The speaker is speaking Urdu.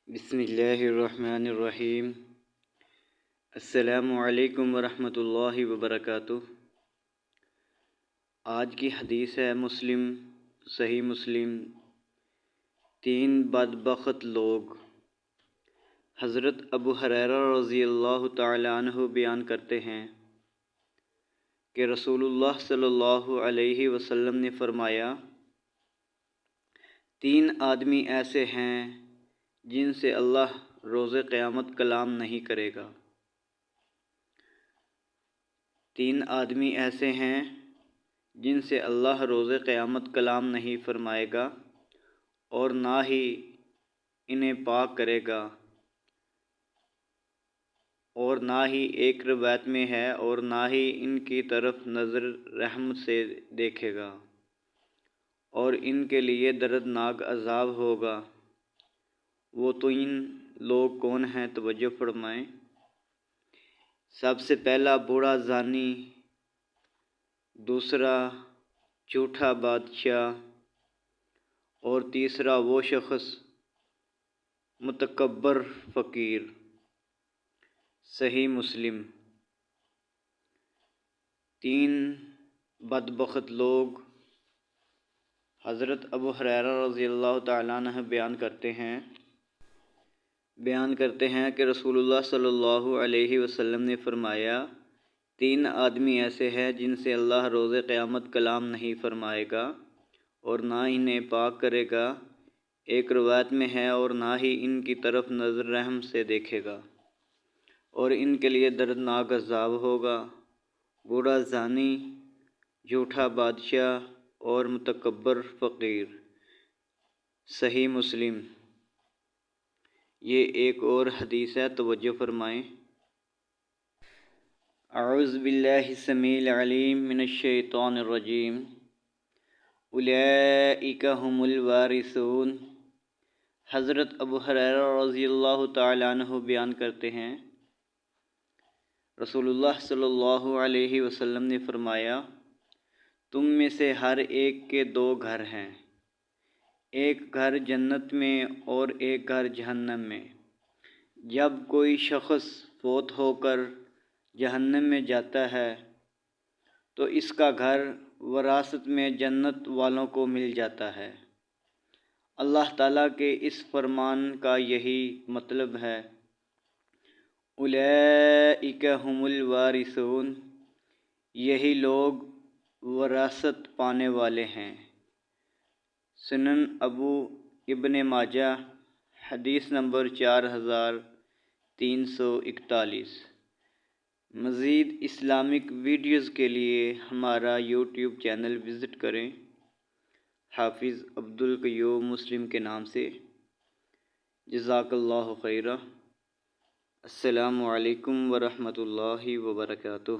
بسم اللہ الرحمن الرحیم۔ السلام علیکم ورحمۃ اللہ وبرکاتہ۔ آج کی حدیث ہے صحیح مسلم 3 بدبخت لوگ۔ حضرت ابو ہریرہ رضی اللہ تعالی عنہ بیان کرتے ہیں کہ رسول اللہ صلی اللہ علیہ وسلم نے فرمایا، 3 آدمی ایسے ہیں جن سے اللہ روز قیامت کلام نہیں کرے گا۔ 3 آدمی ایسے ہیں جن سے اللہ روز قیامت کلام نہیں فرمائے گا اور نہ ہی انہیں پاک کرے گا، اور نہ ہی ایک روایت میں ہے اور نہ ہی ان کی طرف نظر رحم سے دیکھے گا، اور ان کے لیے دردناک عذاب ہوگا۔ وہ 3 لوگ کون ہیں؟ توجہ فرمائیں۔ سب سے پہلا بوڑھا زانی، دوسرا جھوٹا بادشاہ، اور تیسرا وہ شخص متکبر فقیر۔ صحیح مسلم۔ 3 بدبخت لوگ۔ حضرت ابو ہریرہ رضی اللہ تعالیٰ عنہ بیان کرتے ہیں کہ رسول اللہ صلی اللہ علیہ وسلم نے فرمایا، 3 آدمی ایسے ہیں جن سے اللہ روز قیامت کلام نہیں فرمائے گا اور نہ انہیں پاک کرے گا، ایک روایت میں ہے اور نہ ہی ان کی طرف نظر رحم سے دیکھے گا، اور ان کے لیے دردناک عذاب ہوگا۔ بوڑھا زانی، جھوٹا بادشاہ اور متکبر فقیر۔ صحیح مسلم۔ یہ ایک اور حدیث ہے، توجہ فرمائیں۔ اعوذ باللہ السمیع العلیم من الشیطان الرجیم۔ اولئک هم الوارثون۔ حضرت ابو ہریرہ رضی اللہ تعالی عنہ بیان کرتے ہیں، رسول اللہ صلی اللہ علیہ وسلم نے فرمایا، تم میں سے ہر ایک کے 2 گھر ہیں، ایک گھر جنت میں اور ایک گھر جہنم میں۔ جب کوئی شخص فوت ہو کر جہنم میں جاتا ہے تو اس کا گھر وراثت میں جنت والوں کو مل جاتا ہے۔ اللہ تعالیٰ کے اس فرمان کا یہی مطلب ہے، اولئک ھم الوارثون، یہی لوگ وراثت پانے والے ہیں۔ سنن ابو ابن ماجہ، حدیث نمبر 4341۔ مزید اسلامک ویڈیوز کے لیے ہمارا یوٹیوب چینل وزٹ کریں، حافظ عبدالقیوم مسلم کے نام سے۔ جزاک اللہ خیرہ۔ السلام علیکم ورحمۃ اللہ وبرکاتہ۔